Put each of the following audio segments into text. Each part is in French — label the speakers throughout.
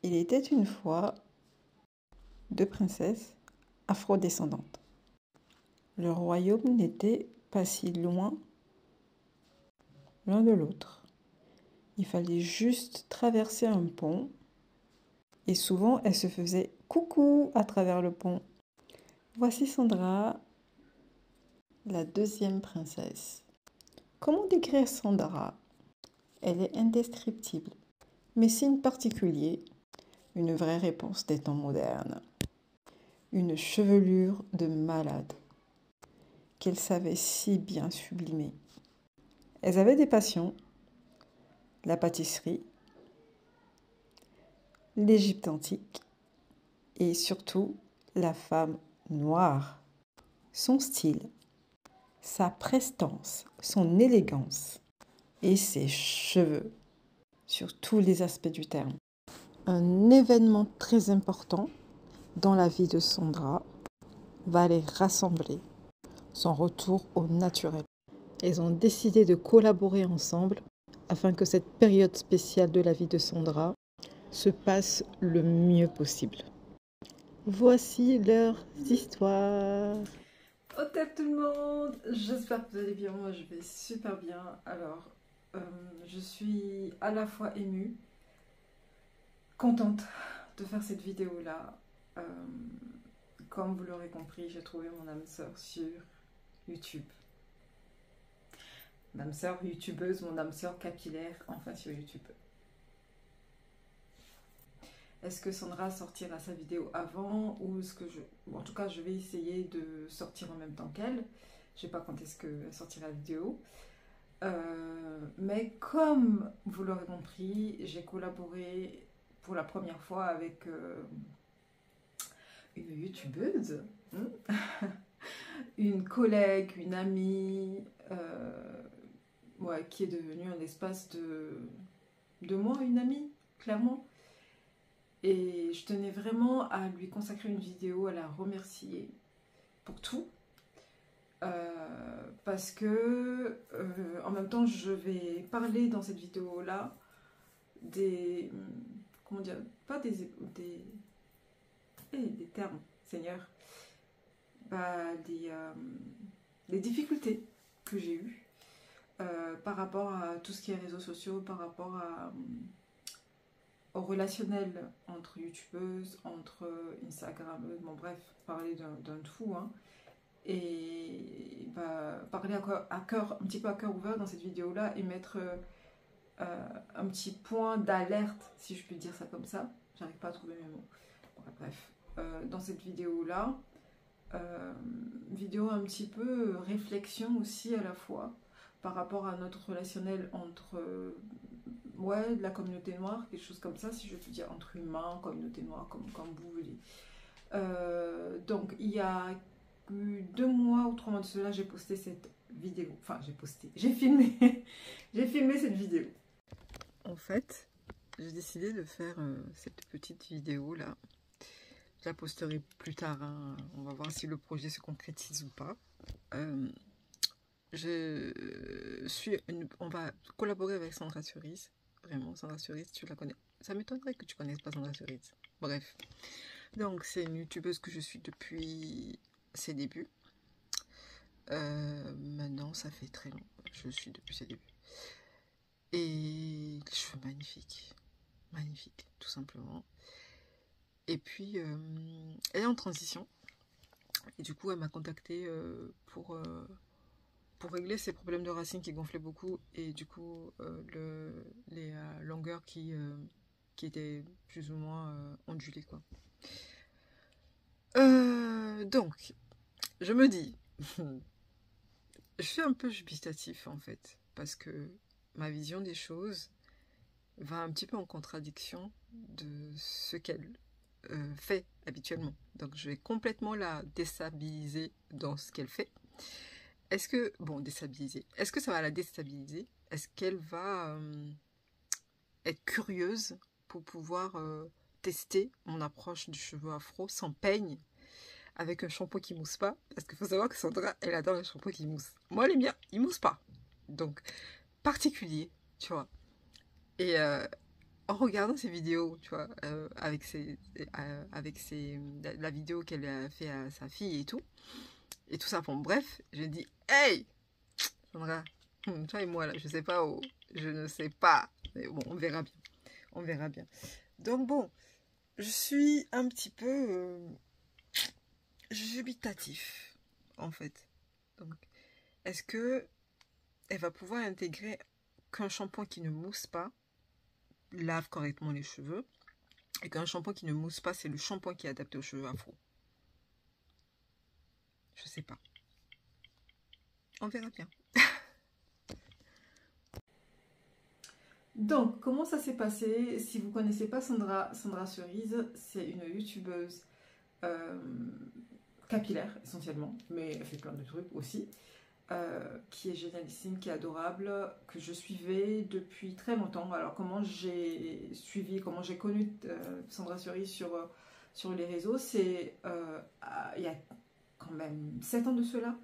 Speaker 1: Il était une fois deux princesses afrodescendantes. Leur royaume n'était pas si loin l'un de l'autre. Il fallait juste traverser un pont et souvent elles se faisaient coucou à travers le pont. Voici Sandra, la deuxième princesse. Comment décrire Sandra? Elle est indescriptible. Mes signes particuliers, une vraie réponse des temps modernes. Une chevelure de malade qu'elle savait si bien sublimer. Elles avaient des passions, la pâtisserie, l'Égypte antique et surtout la femme noire. Son style, sa prestance, son élégance et ses cheveux sur tous les aspects du terme. Un événement très important dans la vie de Sandra va les rassembler, son retour au naturel. Elles ont décidé de collaborer ensemble afin que cette période spéciale de la vie de Sandra se passe le mieux possible. Voici leurs histoires. Au top tout le monde, j'espère que vous allez bien, moi je vais super bien. Alors, je suis à la fois émue, contente de faire cette vidéo là. Comme vous l'aurez compris, j'ai trouvé mon âme sœur sur YouTube. Mon âme sœur youtubeuse, mon âme sœur capillaire, enfin sur YouTube. Est-ce que Sandra sortira sa vidéo avant ou est-ce que en tout cas, je vais essayer de sortir en même temps qu'elle. Je sais pas quand est-ce qu'elle sortira la vidéo. Mais comme vous l'aurez compris, j'ai collaboré pour la première fois avec une youtubeuse, une collègue, une amie, ouais, qui est devenue un espace de moi, une amie, clairement. Et je tenais vraiment à lui consacrer une vidéo, à la remercier pour tout. Parce que, en même temps, je vais parler dans cette vidéo-là des... Comment dire? Pas des termes, Seigneur. Bah, des difficultés que j'ai eues par rapport à tout ce qui est réseaux sociaux, par rapport au relationnel entre youtubeuses, entre instagrammeuses, bon bref, parler d'un tout, hein. Et bah, parler un petit peu à cœur ouvert dans cette vidéo là et mettre un petit point d'alerte, si je puis dire ça comme ça, j'arrive pas à trouver mes mots. Bref, dans cette vidéo là, vidéo un petit peu réflexion aussi à la fois par rapport à notre relationnel entre ouais, de la communauté noire, quelque chose comme ça, si je puis dire, entre humains, communauté noire, comme vous voulez. Donc, il y a 2 mois ou 3 mois de cela, j'ai posté cette vidéo. Enfin, j'ai filmé. J'ai filmé cette vidéo. En fait, j'ai décidé de faire cette petite vidéo là. Je la posterai plus tard, hein. On va voir si le projet se concrétise ou pas. On va collaborer avec Sandra Cerise. Vraiment, Sandra Cerise, tu la connais. Ça m'étonnerait que tu connaisses pas Sandra Cerise. Bref. Donc, c'est une youtubeuse que je suis depuis ses débuts. Maintenant, ça fait très long. Je suis depuis ses débuts. Et les cheveux magnifiques. Magnifiques, tout simplement. Et puis, elle est en transition. Et du coup, elle m'a contactée pour régler ses problèmes de racines qui gonflaient beaucoup. Et du coup, les longueurs qui étaient plus ou moins ondulées, quoi. Donc, je me dis... Je suis un peu dubitatif en fait, parce que ma vision des choses va un petit peu en contradiction de ce qu'elle fait habituellement. Donc je vais complètement la déstabiliser dans ce qu'elle fait. Est-ce que, bon, déstabiliser, est-ce que ça va la déstabiliser? Est-ce qu'elle va être curieuse pour pouvoir tester mon approche du cheveu afro sans peigne, avec un shampoing qui mousse pas, parce qu'il faut savoir que Sandra, elle adore les shampoings qui moussent. Moi, les miens, ils moussent pas. Donc, particulier, tu vois. Et
Speaker 2: en regardant ces vidéos, tu vois, la vidéo qu'elle a fait à sa fille et tout ça, bon, bref, je dis, hey, Sandra, toi et moi, là, je sais pas où, je ne sais pas, mais bon, on verra bien, on verra bien. Donc bon, je suis un petit peu dubitatif, en fait. Donc, est-ce que elle va pouvoir intégrer qu'un shampoing qui ne mousse pas lave correctement les cheveux, et qu'un shampoing qui ne mousse pas, c'est le shampoing qui est adapté aux cheveux afro? Je sais pas. On verra bien.
Speaker 1: Donc, comment ça s'est passé? Si vous ne connaissez pas Sandra Cerise, c'est une youtubeuse capillaire essentiellement, mais elle fait plein de trucs aussi, qui est génialissime, qui est adorable, que je suivais depuis très longtemps. Alors, comment j'ai suivi, comment j'ai connu Sandra Cerise sur les réseaux, c'est il y a quand même 7 ans de cela.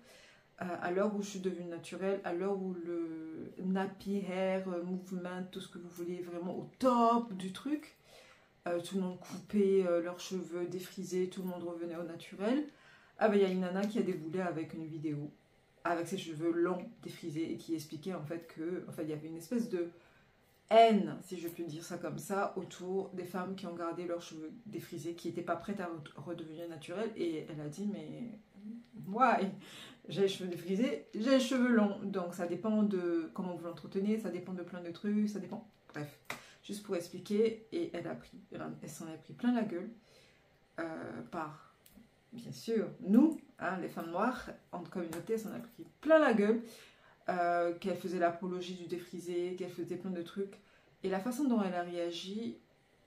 Speaker 1: À l'heure où je suis devenue naturelle, à l'heure où le nappy hair movement, tout ce que vous voulez, vraiment au top du truc, tout le monde coupait leurs cheveux, défrisés, tout le monde revenait au naturel. Ah ben il y a une nana qui a déboulé avec une vidéo avec ses cheveux longs, défrisés, et qui expliquait en fait que il y avait une espèce de haine, si je puis dire ça comme ça, autour des femmes qui ont gardé leurs cheveux défrisés, qui n'étaient pas prêtes à redevenir naturelles. Et elle a dit, mais moi, j'ai les cheveux défrisés, j'ai les cheveux longs. Donc ça dépend de comment vous l'entretenez, ça dépend de plein de trucs, ça dépend. Bref, juste pour expliquer. Et elle s'en a pris plein la gueule par, bien sûr, nous, hein, les femmes noires, en communauté, elle s'en a pris plein la gueule. Qu'elle faisait l'apologie du défrisé, qu'elle faisait plein de trucs. Et la façon dont elle a réagi,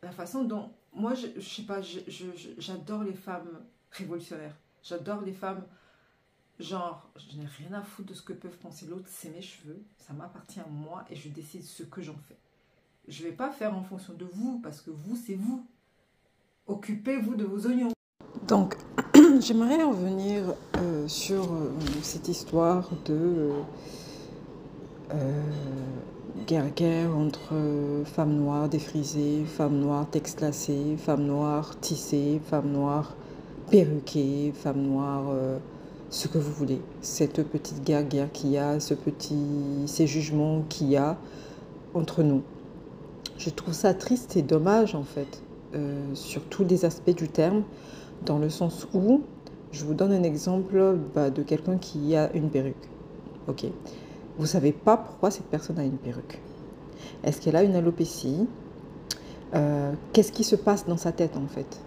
Speaker 1: la façon dont... Moi, je sais pas, j'adore les femmes révolutionnaires. J'adore les femmes, genre, je n'ai rien à foutre de ce que peuvent penser l'autre, c'est mes cheveux, ça m'appartient à moi et je décide ce que j'en fais. Je vais pas faire en fonction de vous, parce que vous, c'est vous. Occupez-vous de vos oignons. Donc, j'aimerais revenir sur cette histoire de... guerre entre femmes noires défrisées, femmes noires texte lacées, femmes noires tissées, femmes noires perruquées, femmes noires ce que vous voulez. Cette petite guerre qu'il y a, ces jugements qu'il y a entre nous. Je trouve ça triste et dommage en fait, sur tous les aspects du terme, dans le sens où, je vous donne un exemple de quelqu'un qui a une perruque. Ok. Vous ne savez pas pourquoi cette personne a une perruque. Est-ce qu'elle a une alopécie? Qu'est-ce qui se passe dans sa tête en fait?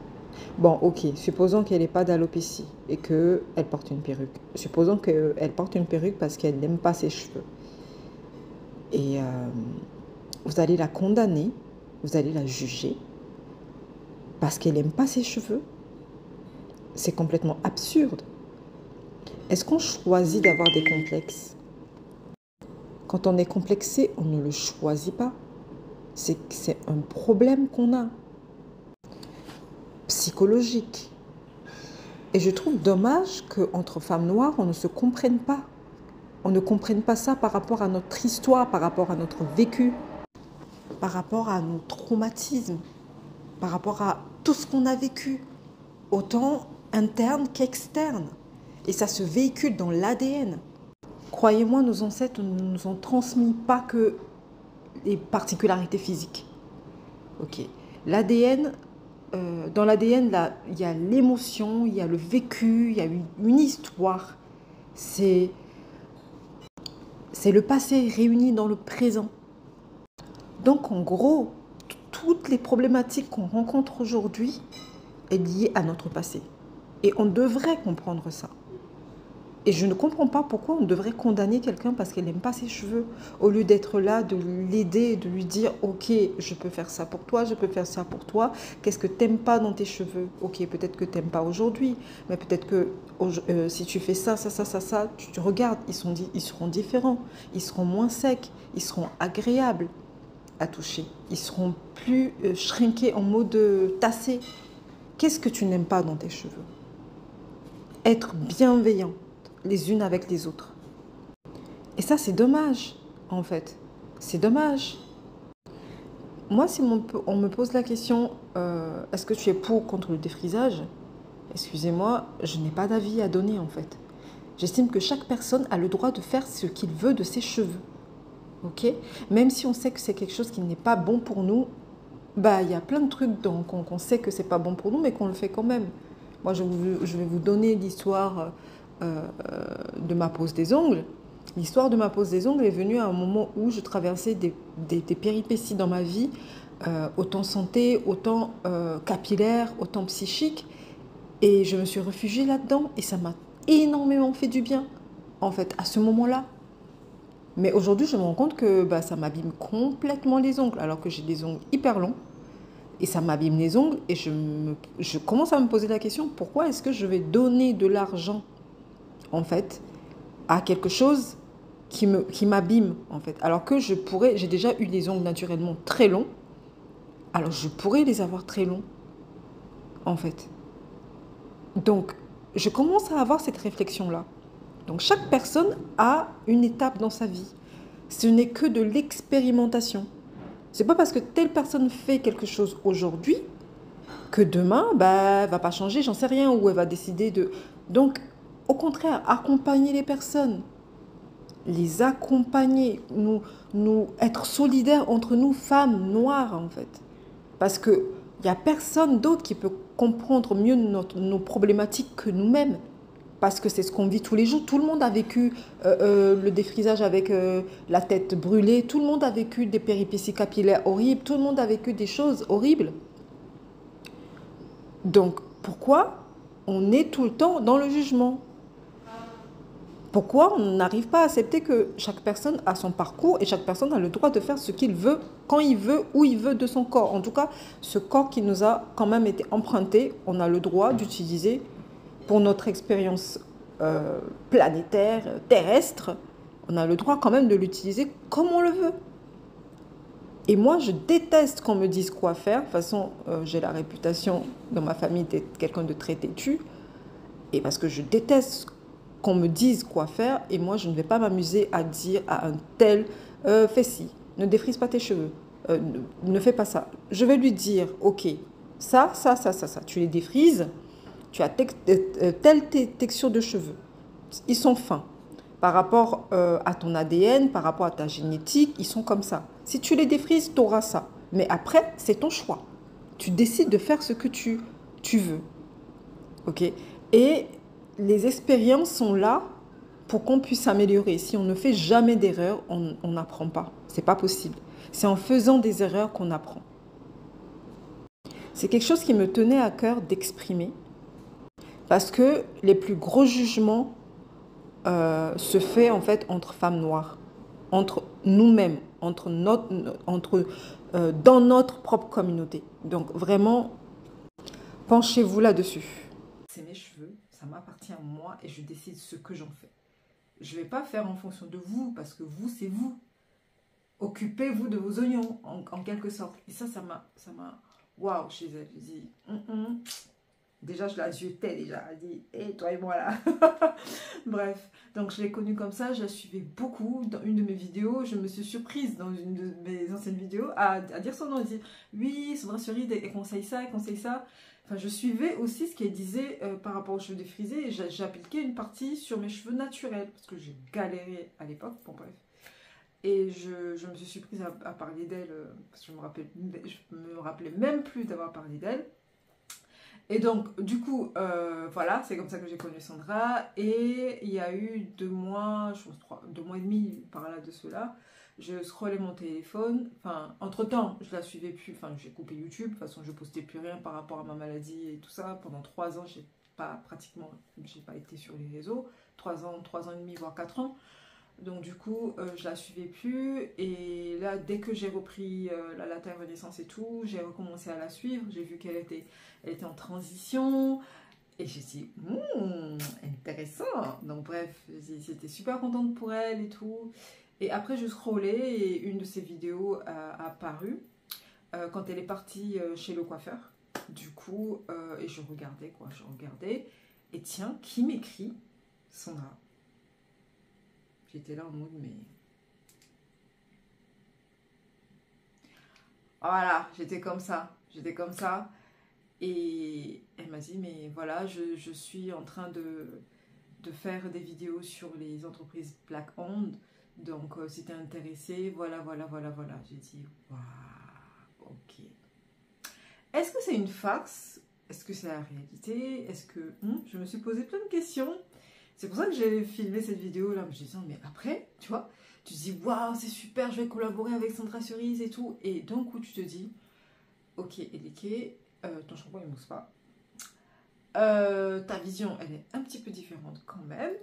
Speaker 1: Bon, ok, supposons qu'elle n'ait pas d'alopécie et qu'elle porte une perruque. Supposons qu'elle porte une perruque parce qu'elle n'aime pas ses cheveux. Et vous allez la condamner, vous allez la juger parce qu'elle n'aime pas ses cheveux. C'est complètement absurde. Est-ce qu'on choisit d'avoir des complexes? Quand on est complexé, on ne le choisit pas. C'est un problème qu'on a, psychologique. Et je trouve dommage qu'entre femmes noires, on ne se comprenne pas. On ne comprenne pas ça par rapport à notre histoire, par rapport à notre vécu, par rapport à nos traumatismes, par rapport à tout ce qu'on a vécu, autant interne qu'externe. Et ça se véhicule dans l'ADN. Croyez-moi, nos ancêtres ne nous ont transmis pas que les particularités physiques. Ok. L'ADN, dans l'ADN, il y a l'émotion, il y a le vécu, il y a une histoire. C'est le passé réuni dans le présent. Donc, en gros, toutes les problématiques qu'on rencontre aujourd'hui est liée à notre passé. Et on devrait comprendre ça. Et je ne comprends pas pourquoi on devrait condamner quelqu'un parce qu'elle n'aime pas ses cheveux, au lieu d'être là, de l'aider, de lui dire « Ok, je peux faire ça pour toi, je peux faire ça pour toi. Qu'est-ce que tu n'aimes pas dans tes cheveux? Ok, peut-être que tu n'aimes pas aujourd'hui, mais peut-être que si tu fais ça, tu regardes, ils seront différents, ils seront moins secs, ils seront agréables à toucher, ils seront plus shrinkés en mode tassé. Qu'est-ce que tu n'aimes pas dans tes cheveux? Être bienveillant les unes avec les autres. Et ça, c'est dommage, en fait. C'est dommage. moi, si on me pose la question, est-ce que tu es pour ou contre le défrisage? Excusez-moi, je n'ai pas d'avis à donner en fait. J'estime que chaque personne a le droit de faire ce qu'il veut de ses cheveux. Ok? Même si on sait que c'est quelque chose qui n'est pas bon pour nous, bah il y a plein de trucs qu'on sait que c'est pas bon pour nous, mais qu'on le fait quand même. Moi, je vais vous donner l'histoire de ma pose des ongles. L'histoire de ma pose des ongles est venue à un moment où je traversais des péripéties dans ma vie, autant santé, autant capillaire, autant psychique. Et je me suis réfugiée là-dedans et ça m'a énormément fait du bien, en fait, à ce moment-là. Mais aujourd'hui, je me rends compte que bah, ça m'abîme complètement les ongles, alors que j'ai des ongles hyper longs. Et ça m'abîme les ongles et je commence à me poser la question, pourquoi est-ce que je vais donner de l'argent, en fait, à quelque chose qui m'abîme, en fait. Alors que j'ai déjà eu les ongles naturellement très longs, alors je pourrais les avoir très longs, en fait. Donc, je commence à avoir cette réflexion-là. Donc, chaque personne a une étape dans sa vie. Ce n'est que de l'expérimentation. C'est pas parce que telle personne fait quelque chose aujourd'hui que demain, bah, elle va pas changer, j'en sais rien, ou elle va décider de... Donc, au contraire, accompagner les personnes, les accompagner, être solidaires entre nous, femmes noires, en fait. Parce qu'il n'y a personne d'autre qui peut comprendre mieux nos problématiques que nous-mêmes. Parce que c'est ce qu'on vit tous les jours. Tout le monde a vécu le défrisage avec la tête brûlée. Tout le monde a vécu des péripéties capillaires horribles. Tout le monde a vécu des choses horribles. Donc, pourquoi on est tout le temps dans le jugement? Pourquoi on n'arrive pas à accepter que chaque personne a son parcours et chaque personne a le droit de faire ce qu'il veut, quand il veut, où il veut de son corps? En tout cas, ce corps qui nous a quand même été emprunté, on a le droit d'utiliser pour notre expérience planétaire, terrestre. On a le droit quand même de l'utiliser comme on le veut. Et moi, je déteste qu'on me dise quoi faire. De toute façon, j'ai la réputation dans ma famille d'être quelqu'un de très têtu. Et parce que je déteste qu'on me dise quoi faire. Et moi, je ne vais pas m'amuser à dire à un tel, fais ci, ne défrise pas tes cheveux, ne fais pas ça. Je vais lui dire, ok, ça. Tu les défrises, tu as telle texture de cheveux. Ils sont fins. Par rapport à ton ADN, par rapport à ta génétique, ils sont comme ça. Si tu les défrises, tu auras ça. Mais après, c'est ton choix. Tu décides de faire ce que tu veux. Ok? Et les expériences sont là pour qu'on puisse s'améliorer. Si on ne fait jamais d'erreur, on n'apprend pas. C'est pas possible. C'est en faisant des erreurs qu'on apprend. C'est quelque chose qui me tenait à cœur d'exprimer parce que les plus gros jugements se fait en fait entre femmes noires, entre nous-mêmes, dans notre propre communauté. Donc vraiment, penchez-vous là-dessus. C'est mes cheveux, ça m'appartient à moi et je décide ce que j'en fais. Je ne vais pas faire en fonction de vous parce que vous, c'est vous. Occupez-vous de vos oignons en quelque sorte. Et ça m'a, waouh, chez elle. Je dis, déjà, je la ziotais déjà. Elle dit, hé, toi et moi là. Bref, donc je l'ai connue comme ça. Je la suivais beaucoup. Dans une de mes vidéos, je me suis surprise dans une de mes anciennes vidéos à dire son nom. Elle dit, oui, Sandra Cerise, elle conseille ça, elle conseille ça. Enfin, je suivais aussi ce qu'elle disait par rapport aux cheveux défrisés. Et j'appliquais une partie sur mes cheveux naturels. Parce que j'ai galéré à l'époque. Bon, bref. Et je me suis surprise à parler d'elle. Parce que je me rappelais même plus d'avoir parlé d'elle. Et donc, du coup, voilà, c'est comme ça que j'ai connu Sandra. Et il y a eu 2 mois, je pense 2 mois et demi par là de cela, je scrollais mon téléphone. Enfin, entre-temps, je la suivais plus. Enfin, j'ai coupé YouTube. De toute façon, je postais plus rien par rapport à ma maladie et tout ça. Pendant 3 ans, j'ai pas été sur les réseaux. 3 ans et demi, voire 4 ans. Donc du coup, je la suivais plus. Et là, dès que j'ai repris la Latin Renaissance et tout, j'ai recommencé à la suivre. J'ai vu qu'elle était en transition. Et j'ai dit, intéressant. Donc bref, j'étais super contente pour elle et tout. Et après, je scrollais et une de ses vidéos a apparu quand elle est partie chez le coiffeur. Du coup, et je regardais. Et tiens, qui m'écrit? Sandra. J'étais là en mode, mais... Voilà, j'étais comme ça. J'étais comme ça. Et elle m'a dit, mais voilà, je suis en train de faire des vidéos sur les entreprises Black-owned. Donc, si t'es intéressé, voilà, voilà, voilà, voilà. J'ai dit, waouh, ok. Est-ce que c'est une farce? Est-ce que c'est la réalité? Est-ce que... Je me suis posé plein de questions. C'est pour ça que j'ai filmé cette vidéo-là. Je me suis dit, mais après, tu vois, tu te dis, waouh, c'est super, je vais collaborer avec Sandra Cerise et tout. Et d'un coup, tu te dis, ok, Elike, ton shampoing, il ne mousse pas. Ta vision, elle est un petit peu différente quand même.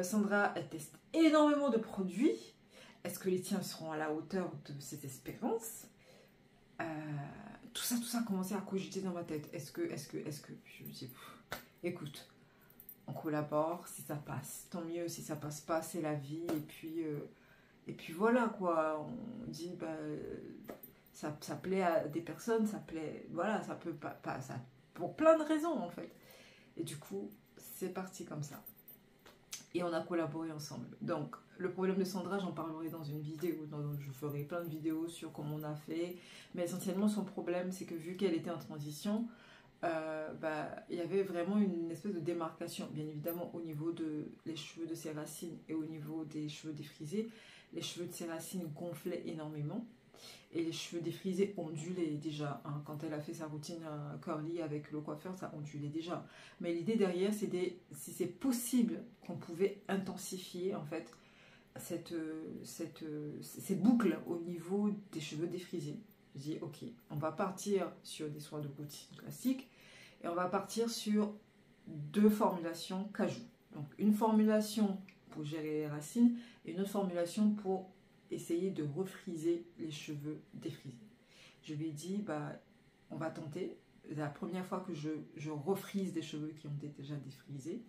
Speaker 1: Sandra, elle teste énormément de produits. Est-ce que les tiens seront à la hauteur de cette espérance? Tout ça a commencé à cogiter dans ma tête. Est-ce que, je me dis, écoute, on collabore, si ça passe, tant mieux, si ça passe pas, c'est la vie, et puis voilà, quoi, on dit, bah, ça plaît à des personnes, ça plaît, voilà, ça peut pas ça, pour plein de raisons, en fait. Et du coup, c'est parti comme ça. Et on a collaboré ensemble. Donc, le problème de Sandra, j'en parlerai dans une vidéo. Je ferai plein de vidéos sur comment on a fait. Mais essentiellement, son problème, c'est que vu qu'elle était en transition, il y avait vraiment une espèce de démarcation. Bien évidemment, au niveau des cheveux de ses racines et au niveau des cheveux défrisés, les cheveux de ses racines gonflaient énormément. Et les cheveux défrisés ondulaient déjà. Hein. Quand elle a fait sa routine curly avec le coiffeur, ça ondulait déjà. Mais l'idée derrière, c'est si c'est possible qu'on pouvait intensifier en fait ces boucles au niveau des cheveux défrisés. Je dis ok, on va partir sur des soins de routine classiques et on va partir sur 2 formulations cajou. Donc une formulation pour gérer les racines et une autre formulation pour essayer de refriser les cheveux défrisés. Je lui ai dit, bah, on va tenter. La première fois que je refrise des cheveux qui ont été déjà défrisés,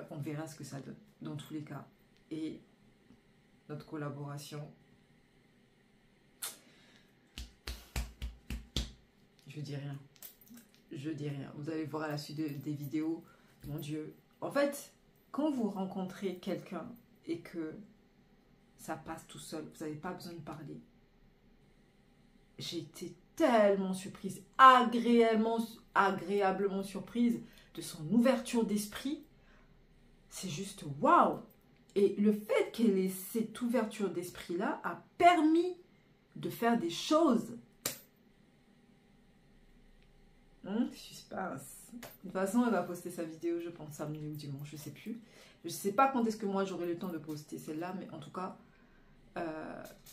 Speaker 1: on verra ce que ça donne, dans tous les cas. Et notre collaboration, je dis rien. Je dis rien. Vous allez voir à la suite des vidéos, mon Dieu. En fait, quand vous rencontrez quelqu'un et que ça passe tout seul, vous n'avez pas besoin de parler. J'ai été tellement surprise, agréablement surprise de son ouverture d'esprit. C'est juste waouh! Et le fait qu'elle ait cette ouverture d'esprit-là a permis de faire des choses. Suspense. De toute façon, elle va poster sa vidéo, je pense, samedi ou dimanche, je ne sais plus. Je ne sais pas quand est-ce que moi j'aurai le temps de poster celle-là, mais en tout cas,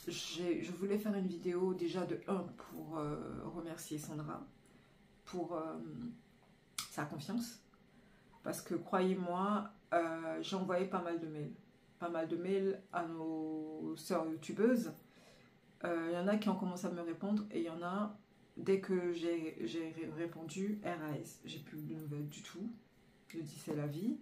Speaker 1: je voulais faire une vidéo déjà pour remercier Sandra pour sa confiance. Parce que croyez-moi, j'ai envoyé pas mal de mails. Pas mal de mails à nos sœurs youtubeuses. Il y en a qui ont commencé à me répondre et il y en a, dès que j'ai répondu, RAS. J'ai plus de nouvelles du tout. Je dis c'est la vie.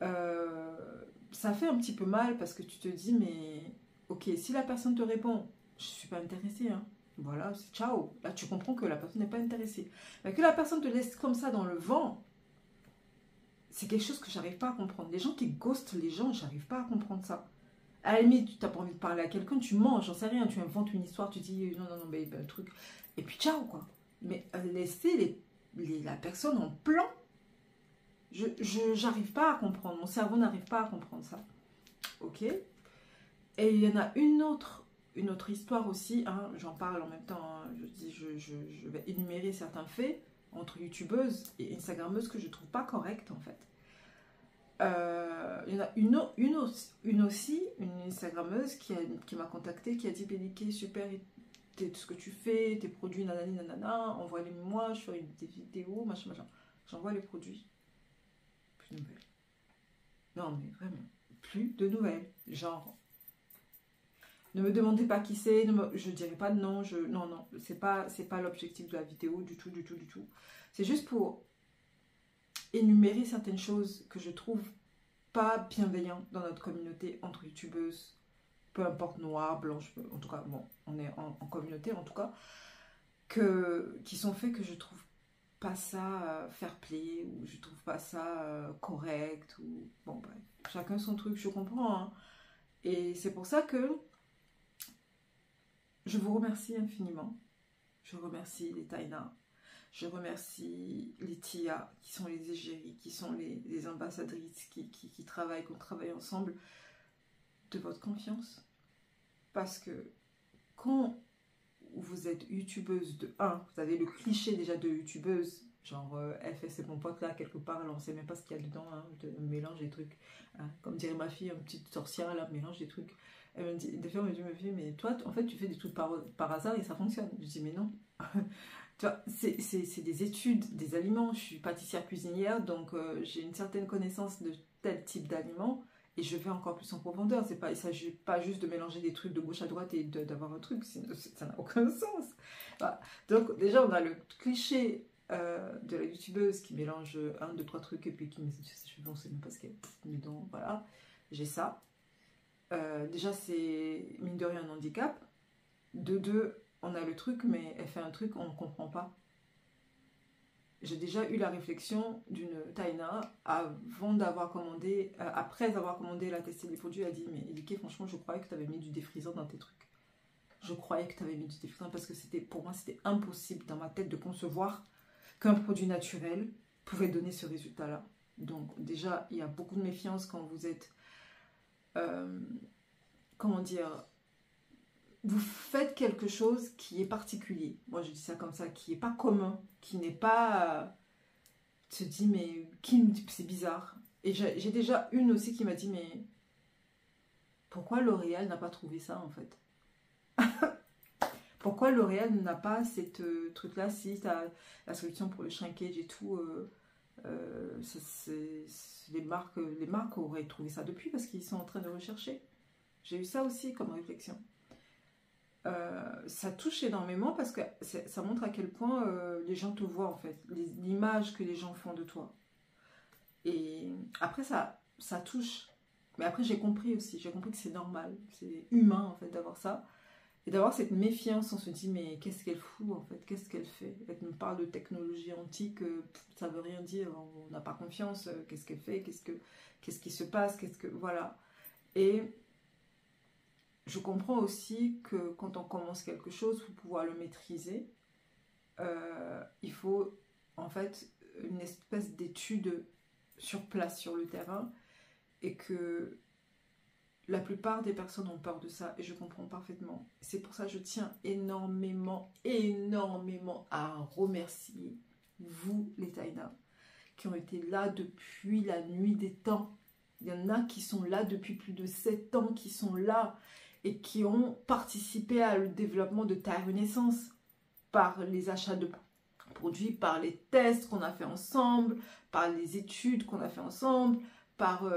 Speaker 1: Ça fait un petit peu mal parce que tu te dis, mais ok, si la personne te répond, je suis pas intéressée, hein. Voilà, c'est ciao. Là, tu comprends que la personne n'est pas intéressée. Mais que la personne te laisse comme ça dans le vent, c'est quelque chose que j'arrive pas à comprendre. Les gens qui ghostent les gens, j'arrive pas à comprendre ça. À la limite, tu n'as pas envie de parler à quelqu'un, tu mens, j'en sais rien, tu inventes une histoire, tu dis non, le truc. Et puis ciao, quoi. Mais laisser la personne en plan, j'arrive pas à comprendre. Mon cerveau n'arrive pas à comprendre ça. Ok. Et il y en a une autre histoire aussi, hein, j'en parle en même temps, hein, je vais énumérer certains faits entre youtubeuses et instagrammeuses que je trouve pas correctes en fait. Il y en a une aussi, une instagrammeuse qui m'a contactée, qui a dit Elike, super ce que tu fais, tes produits, nanani, nanana, envoie-les-moi, je ferai des vidéos, machin. J'envoie les produits. Plus de nouvelles. Non mais vraiment, plus de nouvelles. Genre, ne me demandez pas qui c'est, je dirai pas de nom, non, c'est pas l'objectif de la vidéo du tout. C'est juste pour énumérer certaines choses que je trouve pas bienveillantes dans notre communauté entre youtubeuses, peu importe noir, blanche, en tout cas, bon, on est en communauté en tout cas, qui sont faits que je trouve pas ça fair play, ou je trouve pas ça correct, ou bon bref, chacun son truc, je comprends, hein. Et c'est pour ça que je vous remercie infiniment. Je remercie les Taïna. Je remercie les Tia, qui sont les égéries, qui sont les ambassadrices, qui travaillent, qu'on travaille ensemble, de votre confiance. Parce que quand vous êtes youtubeuse de 1, vous avez le cliché déjà de youtubeuse, genre elle fait c'est mon pote là quelque part, alors on sait même pas ce qu'il y a dedans, hein, je mélange des trucs, hein. Comme dirait ma fille, une petite sorcière là, mélange des trucs. Elle me dit, des fois elle me dit, mais toi en fait tu fais des trucs par hasard et ça fonctionne. Je dis mais non. Tu vois, c'est des études, des aliments. Je suis pâtissière cuisinière, donc j'ai une certaine connaissance de tel type d'aliments et je vais encore plus en profondeur. C'est pas, il ne s'agit pas juste de mélanger des trucs de gauche à droite et d'avoir un truc, ça n'a aucun sens. Voilà. Donc déjà, on a le cliché de la youtubeuse qui mélange un, deux, trois trucs et puis qui met ses cheveux, on sait même pas ce qu'elle met dans. Voilà, j'ai ça. Déjà, c'est mine de rien un handicap. De deux, on a le truc, mais elle fait un truc, on ne comprend pas. J'ai déjà eu la réflexion d'une Taïna avant d'avoir commandé, après avoir commandé, elle a testé les produits, elle a dit, mais Elike, franchement, je croyais que tu avais mis du défrisant dans tes trucs. Je croyais que tu avais mis du défrisant parce que pour moi, c'était impossible dans ma tête de concevoir qu'un produit naturel pouvait donner ce résultat-là. Donc déjà, il y a beaucoup de méfiance quand vous êtes, comment dire, vous faites quelque chose qui est particulier. Moi, je dis ça comme ça, qui n'est pas commun, qui n'est pas... se dit, mais c'est bizarre. Et j'ai déjà une aussi qui m'a dit, mais pourquoi L'Oréal n'a pas trouvé ça, en fait? Pourquoi L'Oréal n'a pas cette truc-là, si tu as la solution pour le shrinkage et tout, les marques auraient trouvé ça depuis parce qu'ils sont en train de rechercher. J'ai eu ça aussi comme réflexion. Ça touche énormément parce que ça montre à quel point les gens te voient en fait, l'image que les gens font de toi. Et après ça touche. Mais après j'ai compris aussi, j'ai compris que c'est normal, c'est humain en fait d'avoir ça. Et d'avoir cette méfiance, on se dit mais qu'est-ce qu'elle fout en fait, qu'est-ce qu'elle fait? Elle me parle de technologie antique, ça veut rien dire, on n'a pas confiance, qu'est-ce qu'elle fait, qu'est-ce qui se passe, voilà. Et je comprends aussi que quand on commence quelque chose, pour pouvoir le maîtriser, il faut en fait une espèce d'étude sur place, sur le terrain, et que la plupart des personnes ont peur de ça, et je comprends parfaitement. C'est pour ça que je tiens énormément, énormément à remercier vous, les Taïna, qui ont été là depuis la nuit des temps. Il y en a qui sont là depuis plus de 7 ans, qui sont là, et qui ont participé à le développement de ta renaissance par les achats de produits, par les tests qu'on a fait ensemble, par les études qu'on a fait ensemble, par...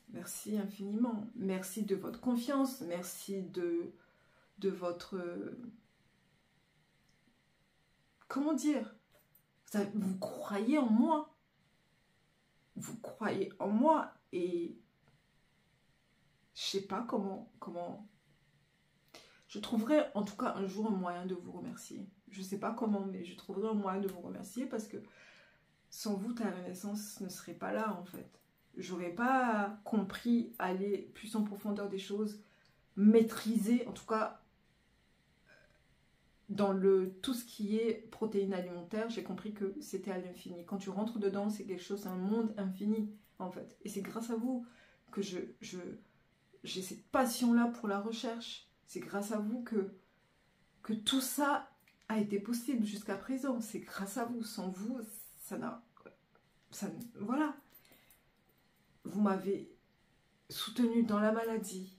Speaker 1: Merci infiniment. Merci de votre confiance, merci de votre... comment dire? Vous croyez en moi. Vous croyez en moi et... je sais pas comment... Je trouverai en tout cas un jour un moyen de vous remercier. Je sais pas comment, mais je trouverai un moyen de vous remercier parce que sans vous, ta renaissance ne serait pas là en fait. J'aurais pas compris aller plus en profondeur des choses, maîtriser, en tout cas dans tout ce qui est protéines alimentaires, j'ai compris que c'était à l'infini. Quand tu rentres dedans, c'est quelque chose, c'est un monde infini en fait. Et c'est grâce à vous que j'ai cette passion-là pour la recherche. C'est grâce à vous que tout ça a été possible jusqu'à présent. C'est grâce à vous. Sans vous, voilà. Vous m'avez soutenu dans la maladie.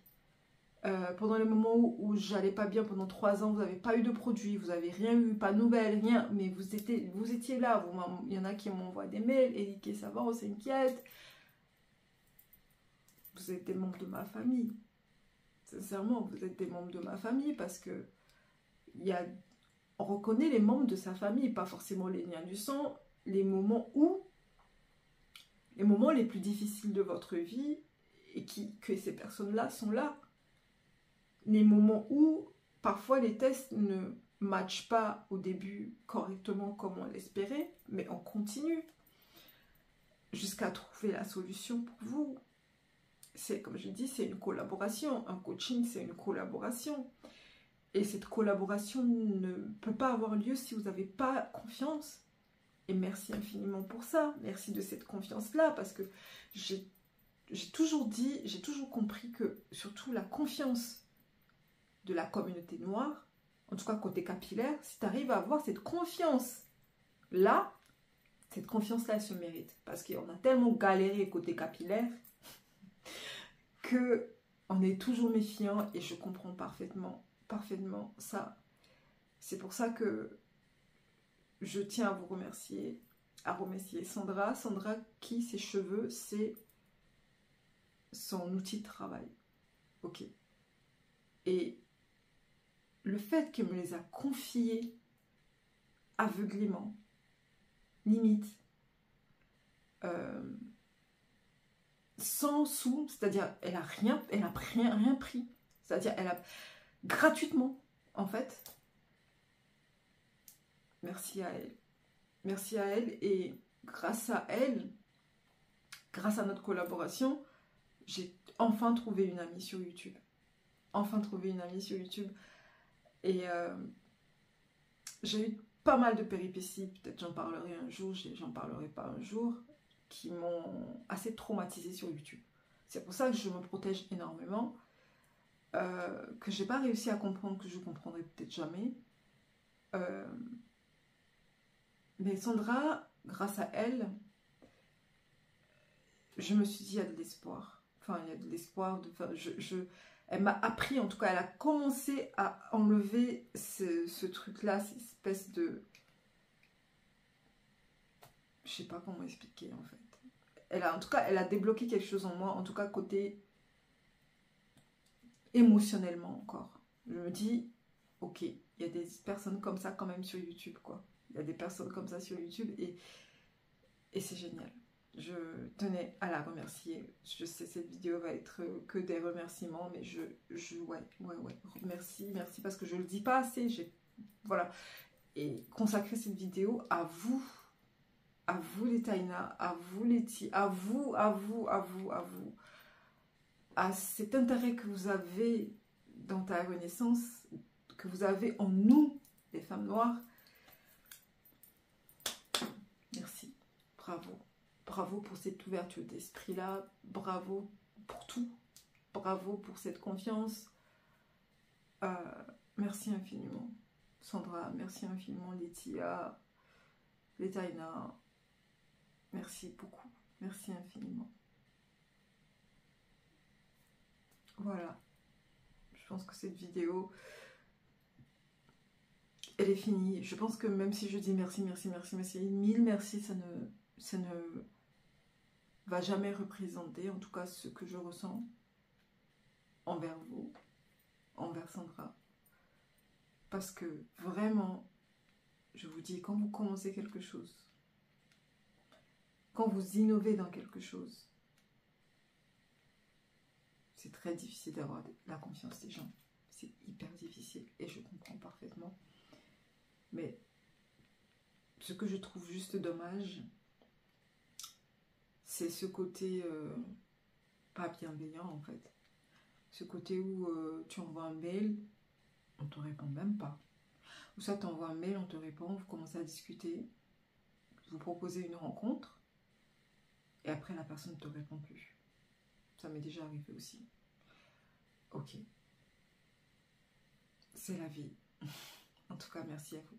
Speaker 1: Pendant les moments où j'allais pas bien, pendant 3 ans, vous n'avez pas eu de produits, vous n'avez rien eu, pas de nouvelles, rien. Mais vous étiez là. Il y en a qui m'envoient des mails. Elike, ça va, on s'inquiète. Vous êtes des membres de ma famille. Sincèrement, vous êtes des membres de ma famille parce que on reconnaît les membres de sa famille, pas forcément les liens du sang, les moments les plus difficiles de votre vie et que ces personnes-là sont là. Les moments où parfois les tests ne matchent pas au début correctement comme on l'espérait, mais on continue jusqu'à trouver la solution pour vous. comme je dis, c'est une collaboration. Un coaching, c'est une collaboration. Et cette collaboration ne peut pas avoir lieu si vous n'avez pas confiance. Et merci infiniment pour ça. Merci de cette confiance-là, parce que j'ai toujours dit, j'ai toujours compris que surtout la confiance de la communauté noire, en tout cas côté capillaire, si tu arrives à avoir cette confiance-là, cette confiance-là, elle se mérite. Parce qu'on a tellement galéré côté capillaire que on est toujours méfiant, et je comprends parfaitement ça. C'est pour ça que je tiens à vous remercier, Sandra. Sandra qui, ses cheveux, c'est son outil de travail. Ok. Et le fait qu'elle me les a confiés aveuglément, limite, sans sous, c'est-à-dire elle a rien pris, c'est-à-dire elle a gratuitement, en fait. Merci à elle. Merci à elle, et grâce à elle, grâce à notre collaboration, j'ai enfin trouvé une amie sur YouTube. Et j'ai eu pas mal de péripéties, peut-être j'en parlerai un jour, j'en parlerai pas un jour, qui m'ont assez traumatisée sur YouTube. C'est pour ça que je me protège énormément, que j'ai pas réussi à comprendre, que je comprendrai peut-être jamais. Mais Sandra, grâce à elle, je me suis dit, il y a de l'espoir. Enfin, il y a de l'espoir. Elle m'a appris, en tout cas, elle a commencé à enlever ce truc-là, cette espèce de... Je sais pas comment expliquer, en fait. En tout cas, elle a débloqué quelque chose en moi, en tout cas, côté émotionnellement encore. Je me dis, ok, il y a des personnes comme ça quand même sur YouTube, quoi. Il y a des personnes comme ça sur YouTube, et c'est génial. Je tenais à la remercier. Je sais cette vidéo va être que des remerciements, mais ouais, merci, parce que je le dis pas assez. Voilà. Et consacrer cette vidéo à vous les Taïna, à vous les Ti, à vous, à cet intérêt que vous avez dans ta renaissance, que vous avez en nous, les femmes noires. Merci, bravo pour cette ouverture d'esprit-là, bravo pour tout, bravo pour cette confiance. Merci infiniment, Sandra, merci infiniment, Laetitia, les Taïna, merci beaucoup, merci infiniment. Voilà, je pense que cette vidéo, elle est finie. Je pense que même si je dis merci, 1000 merci, ça ne va jamais représenter, en tout cas, ce que je ressens envers vous, envers Sandra. Parce que vraiment, je vous dis, quand vous commencez quelque chose, quand vous innovez dans quelque chose, c'est très difficile d'avoir la confiance des gens. C'est hyper difficile, et je comprends parfaitement. Mais ce que je trouve juste dommage, c'est ce côté pas bienveillant, en fait. Ce côté où tu envoies un mail, on ne te répond même pas. Ou ça, tu envoies un mail, on te répond, vous commencez à discuter, vous proposez une rencontre, et après la personne ne te répond plus. Ça m'est déjà arrivé aussi. Ok. C'est la vie. En tout cas, merci à vous.